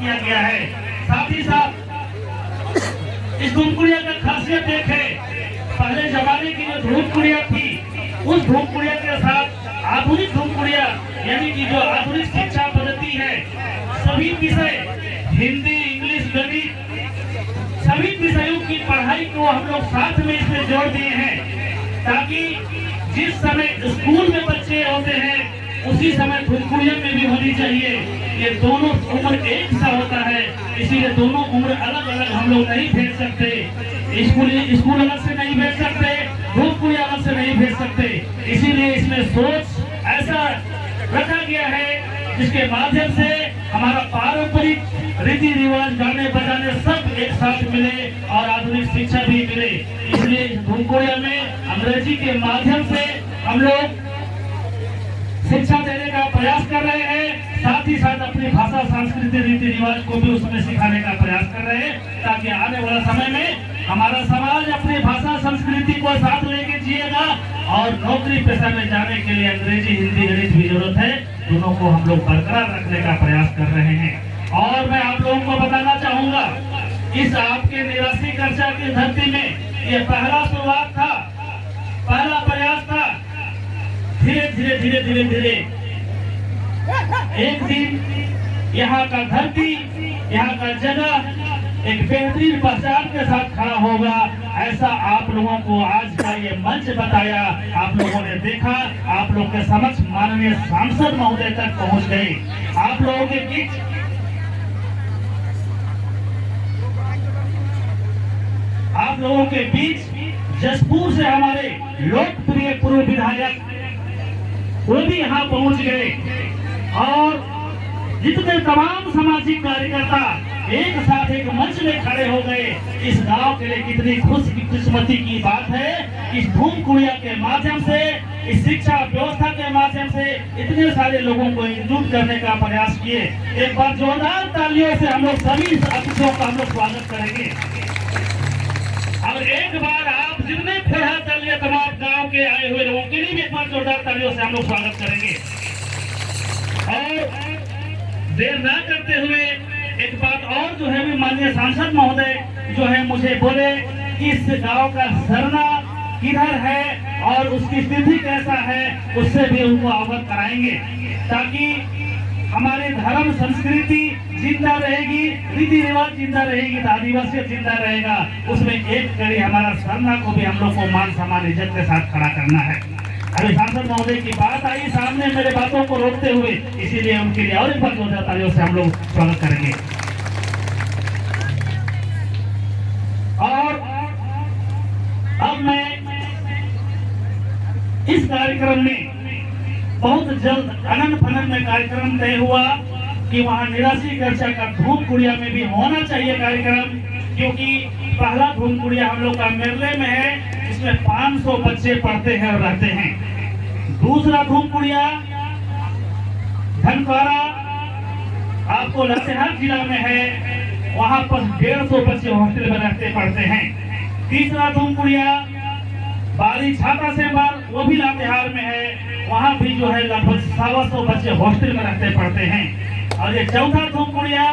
किया गया है। साथ ही साथ इस धूमकुड़िया का खासियत देखे, पहले जमाने की जो धूमकुड़िया थी, उस धूमकुड़िया के साथ आधुनिक धूमकुड़िया यानी कि जो आधुनिक शिक्षा पद्धति है, सभी विषय हिंदी, इंग्लिश, गणित, सभी विषयों की पढ़ाई को हम लोग साथ में इसमें जोड़ दिए हैं, ताकि जिस समय स्कूल में बच्चे होते हैं उसी समय धूमकुड़िया में भी होनी चाहिए। ये दोनों उम्र एक सा होता है, इसीलिए दोनों उम्र अलग अलग हम लोग नहीं भेज सकते। स्कूल अलग से नहीं भेज सकते, धूमकुड़िया अलग से नहीं भेज सकते। इसीलिए इसमें सोच ऐसा रखा गया है जिसके माध्यम से हमारा पारंपरिक रीति रिवाज, गाने बजाने सब एक साथ मिले और आधुनिक शिक्षा भी मिले। इसलिए धूमकुड़िया में अंग्रेजी के माध्यम से हम लोग शिक्षा देने का प्रयास कर रहे हैं, साथ ही साथ अपनी भाषा, संस्कृति, रीति रिवाज को भी उसमें सिखाने का प्रयास कर रहे हैं, ताकि आने वाला समय में हमारा समाज अपनी भाषा, संस्कृति को साथ लेके जिएगा। और नौकरी पेशा में जाने के लिए अंग्रेजी, हिंदी, गणित भी जरूरत है, दोनों को हम लोग बरकरार रखने का प्रयास कर रहे हैं। और मैं आप लोगों को बताना चाहूंगा, इस आपके 89 कक्षा की धरती में ये पहला शुरुआत था, पहला प्रयास था। धीरे धीरे धीरे धीरे धीरे एक दिन यहाँ का धरती, यहाँ का जगह एक बेहतरीन पहचान के साथ खड़ा होगा। ऐसा आप लोगों को आज का ये मंच बताया, आप लोगों ने देखा, आप लोग के समक्ष माननीय सांसद महोदय तक पहुंच गए। आप लोगों के बीच जसपुर से हमारे लोकप्रिय पूर्व विधायक वो भी यहाँ पहुंच गए, और जितने तमाम सामाजिक कार्यकर्ता एक साथ एक मंच में खड़े हो गए। इस गांव के लिए कितनी खुशकिस्मती की बात है। इस धूमकुड़िया के माध्यम से, इस शिक्षा व्यवस्था के माध्यम से इतने सारे लोगों को एकजुट करने का प्रयास किए। एक बार जोरदार तालियों से हम लोग सभी अतिथियों का हम लोग स्वागत करेंगे। और एक बार आप जितने फिलहाल तालियां तमाम गांव के आए हुए लोगों के लिए भी एक बार जोरदार तालियों से हम लोग स्वागत करेंगे। और देर ना करते हुए एक बात और जो है, माननीय सांसद महोदय जो है मुझे बोले कि इस गांव का झरना किधर है और उसकी स्थिति कैसा है, उससे भी उनको अवगत कराएंगे, ताकि हमारी धर्म संस्कृति जिंदा रहेगी, रीति रिवाज जिंदा रहेगी, तो आदिवासी जिंदा रहेगा। उसमें एक कड़ी हमारा सरना को भी हम लोग को मान सम्मान इज्जत के साथ खड़ा करना है। अभी सांसद महोदय की बात आई सामने मेरे बातों को रोकते हुए, इसीलिए उनके लिए और एक बार जोरदार तालियों से हम लोग स्वागत करेंगे। और अब मैं इस कार्यक्रम में बहुत जल्द अनंत फनन में कार्यक्रम तय हुआ कि वहाँ 89 कक्षा का धूमकुड़िया में भी होना चाहिए कार्यक्रम, क्योंकि पहला धूमकुड़िया हम लोग का मेरले में है, जिसमें 500 बच्चे पढ़ते हैं और रहते हैं। दूसरा धूमकुड़िया धनकारा आपको लातेहार जिला में है, वहाँ पर 150 बच्चे हॉस्टल में रहते पढ़ते हैं। तीसरा धूमकुड़िया बारी छाता से बार, वो भी लातेहार में है, वहाँ भी जो है लगभग 125 बच्चे हॉस्टल में रहते पढ़ते हैं। और ये चौथा धूमकुड़िया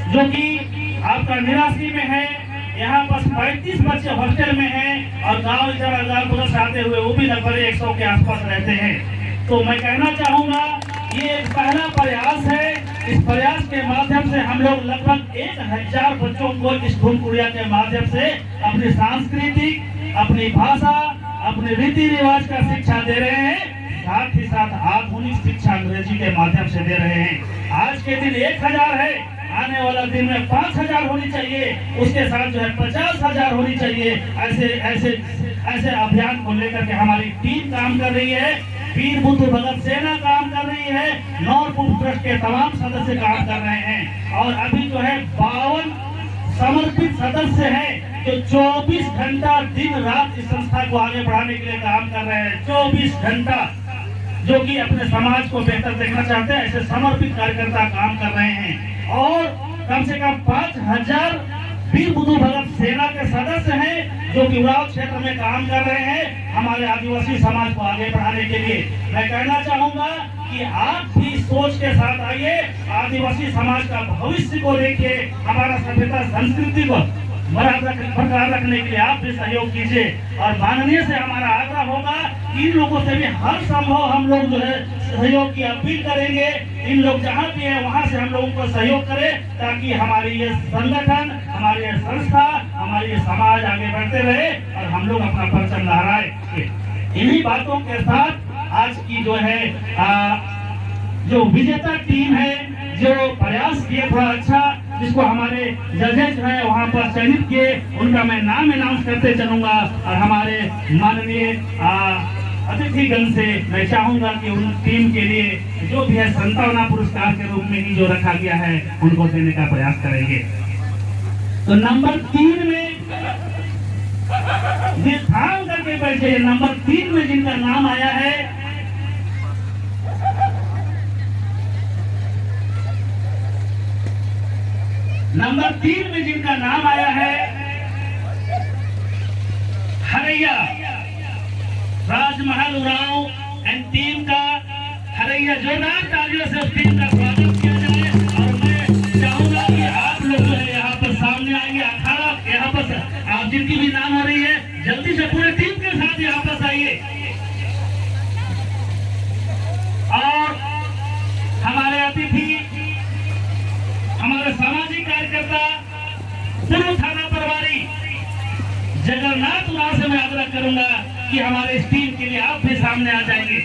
जो कि आपका 89 में है, यहाँ बस 35 बच्चे हॉस्टल में हैं और गांव इधर आते हुए वो भी लगभग 100 के आसपास रहते हैं। तो मैं कहना चाहूँगा ये एक पहला प्रयास है। इस प्रयास के माध्यम से हम लोग लगभग 1000 बच्चों को इस धूमकुड़िया के माध्यम से अपनी सांस्कृतिक, अपनी भाषा, अपने रीति रिवाज का शिक्षा दे रहे हैं, साथ ही साथ आधुनिक शिक्षा अंग्रेजी के माध्यम से दे रहे हैं। आज के दिन 1000 है, आने वाला दिन में 5000 होनी चाहिए, उसके साथ जो है 50000 होनी चाहिए। ऐसे अभियान को लेकर के हमारी टीम काम कर रही है। वीर बुद्ध भगत सेना काम कर रही है, नॉर्थ ट्रस्ट के तमाम सदस्य काम कर रहे हैं, और अभी जो है 52 समर्पित सदस्य हैं जो 24 घंटा दिन रात इस संस्था को आगे बढ़ाने के लिए काम कर रहे हैं। 24 घंटा जो कि अपने समाज को बेहतर देखना चाहते हैं, ऐसे समर्पित कार्यकर्ता काम कर रहे हैं। और कम से कम 5000 वीर बुद्धू भगत सेना के सदस्य हैं जो कि उराव क्षेत्र में काम कर रहे हैं हमारे आदिवासी समाज को आगे बढ़ाने के लिए। मैं कहना चाहूंगा कि आप भी सोच के साथ आइए, आदिवासी समाज का भविष्य को देखिए, हमारा सभ्यता संस्कृति को बरकरार रखने के लिए आप भी सहयोग कीजिए। और माननीय से हमारा आग्रह होगा, इन लोगों से भी हर संभव हम लोग जो है सहयोग की अपील करेंगे। इन लोग जहाँ भी है वहाँ से हम लोगों को सहयोग करें, ताकि हमारी ये संगठन, हमारी ये संस्था, हमारी ये समाज आगे बढ़ते रहे और हम लोग अपना परचम लहराए। इन्हीं बातों के साथ आज की जो है जो विजेता टीम है, जो प्रयास किए थोड़ा अच्छा, जिसको हमारे जजेस हैं वहाँ पर चयनित किए, उनका मैं नाम अनाउंस करते चलूंगा। और हमारे माननीय अतिथिगण से मैं चाहूंगा कि उन टीम के लिए जो भी है संतावना पुरस्कार के रूप में ही जो रखा गया है उनको देने का प्रयास करेंगे। तो नंबर 3 में ध्यान करके बैठे, नंबर 3 में जिनका नाम आया है, नंबर 3 में जिनका नाम आया है हरैया राजमहल उरांव एंड टीम का। हरैया जोरदार तालियों से उस टीम का स्वागत किया जाए। और मैं चाहूंगा कि आप लोग जो है यहाँ पर सामने आइए, अखाड़ा यहाँ पर आप जिनकी भी नाम हो रही है, जल्दी से पूरे टीम के साथ यहाँ पर आइए। और हमारे अतिथि, हमारे सामाजिक कार्यकर्ता, पूर्व थाना प्रभारी जगन्नाथ उरांव से मैं आग्रह करूंगा कि हमारे इस टीम के लिए आप भी सामने आ जाएंगे।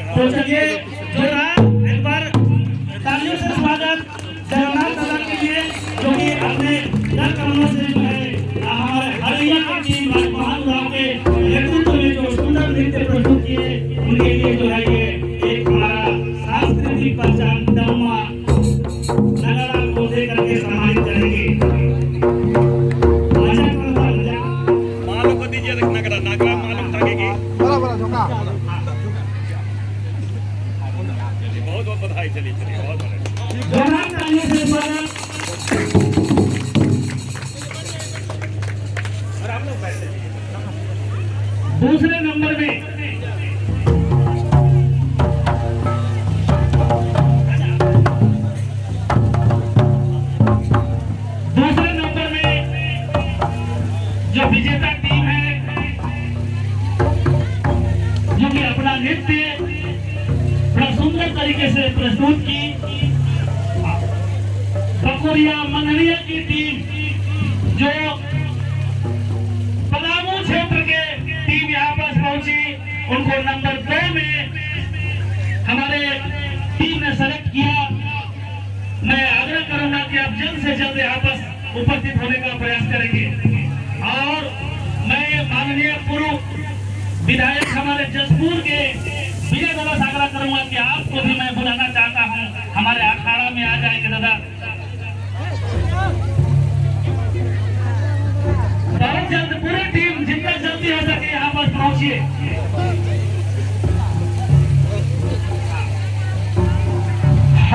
तो चलिए जोरदार एक बार तालियों से स्वागत जगन्नाथ दादा के लिए, जो कि अपने दर कमलों से जो है हमारे हरैया की टीम राजमहल उरांव के नेतृत्व में जो सुंदर नृत्य प्रस्तुत किए, उनके लिए जो है ये एक हमारा सांस्कृतिक पहचान डम्मा नगाड़ा को दे करके सम्मानित करेंगे। मालों को दीजिए नगरा, नगरा मालूम थाकेगी। बहुत बधाई, चलिए बहुत दूसरे नंबर में जो विजेता टीम है, जो कि अपना नृत्य बड़ा सुंदर तरीके से प्रस्तुत की, बकुरिया मंगलिया की टीम, जो पलामू क्षेत्र के टीम यहाँ पर पहुंची, उनको नंबर 2 में हमारे टीम ने सेलेक्ट किया। मैं आग्रह करूंगा कि आप जल्द से जल्द यहाँ पर उपस्थित होने का प्रयास करेंगे। और मैं माननीय पूर्व विधायक हमारे जसपुर के विजय दादा से आग्रह करूंगा कि आपको भी मैं बुलाना चाहता हूं, हमारे अखाड़ा में आ जाएंगे दादा। बहुत जल्द पूरी टीम जितना जल्दी हो सके यहाँ पर पहुंचिए।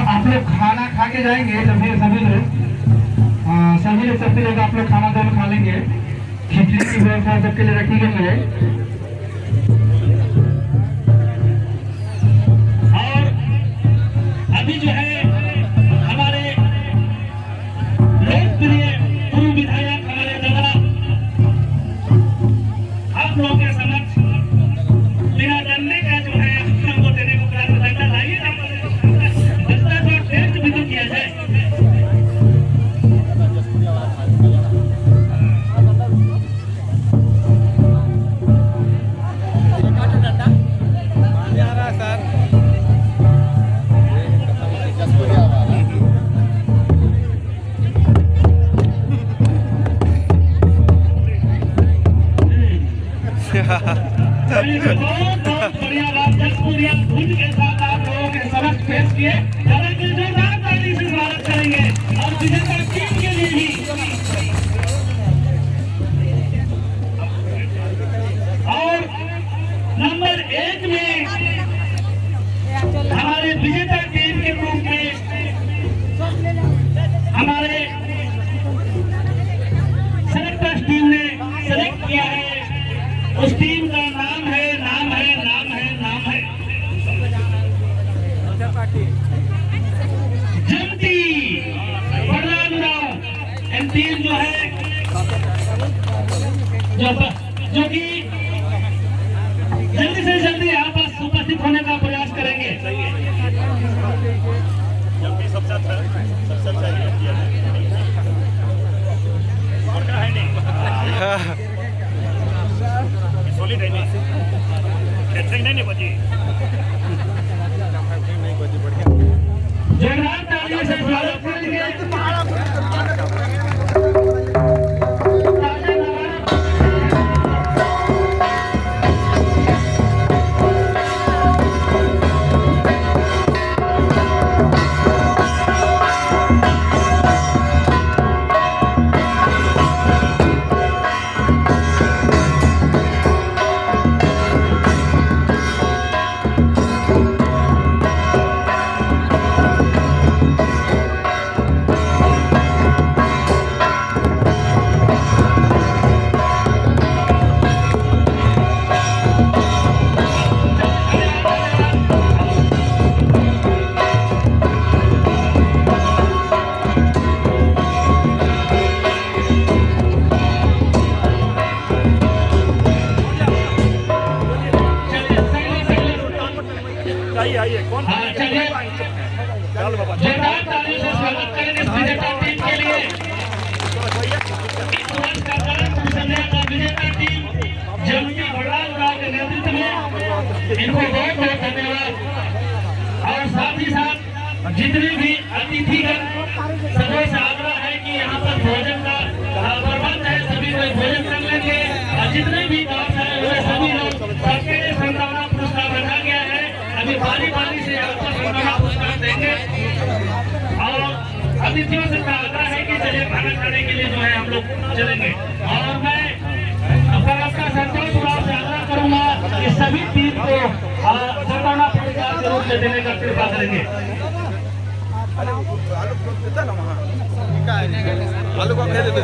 आप लोग खाना खा के जाएंगे, सभी लोग सबसे लोग आप लोग खाना दोनों खा लेंगे। खिचड़ी की व्यवस्था सबके लिए रखी गई है। और अभी जो है हमारे लोकप्रिय पूर्व विधायक हमारे दादा आप लोगों के समक्ष बिना डरने का जो है हमको देने को प्रयास करता लाइए, बस्ता जो टेस्ट भी तो किया जाए। बहुत बढ़िया बात, जसपुरिया धुन के साथ आप लोगों के समक्ष पेश किए। जोरदार ताली से स्वागत करेंगे। उस टीम का नाम है नाम है नाम है नाम है जमती बड़लागुराव। एंड टीम जो है जो कि जल्दी से जल्दी यहाँ पर उपस्थित होने का प्रयास करेंगे। सबसे अच्छा और क्या है नहीं सॉलिड है नहीं कैटरिंग नहीं बची जोरदार तालियों से स्वागत करेंगे। आइए कौन हाँ चलिए चल बाबा जोरदार तालियों से स्वागत करें इस विजेता टीम के लिए। इस वर्ष का कलम संध्या का विजेता टीम जमती बड़लागुराव के नेतृत्व में इनको बहुत बहुत धन्यवाद। और साथ ही साथ जितने भी अतिथिगण सबों से आग्रह है कि यहाँ पर भोजन का प्रबंध है, सभी लोग भोजन कर लेंगे। और जितने भी गाँव आए हुए सभी लोग सबके लिए संभावना पुरस्कार रखा गया है। अभी बारी बारी से आपको संभावना पुरस्कार देंगे। और अतिथियों से आग्रह है कि चलिए खाना खाने के लिए जो है हम लोग चलेंगे। और मैं आपका संतोष राव से आग्रह करूंगा कि सभी टीम को संभावना पुरस्कार के रूप में देने का कृपा करेंगे। आलू को भेज दे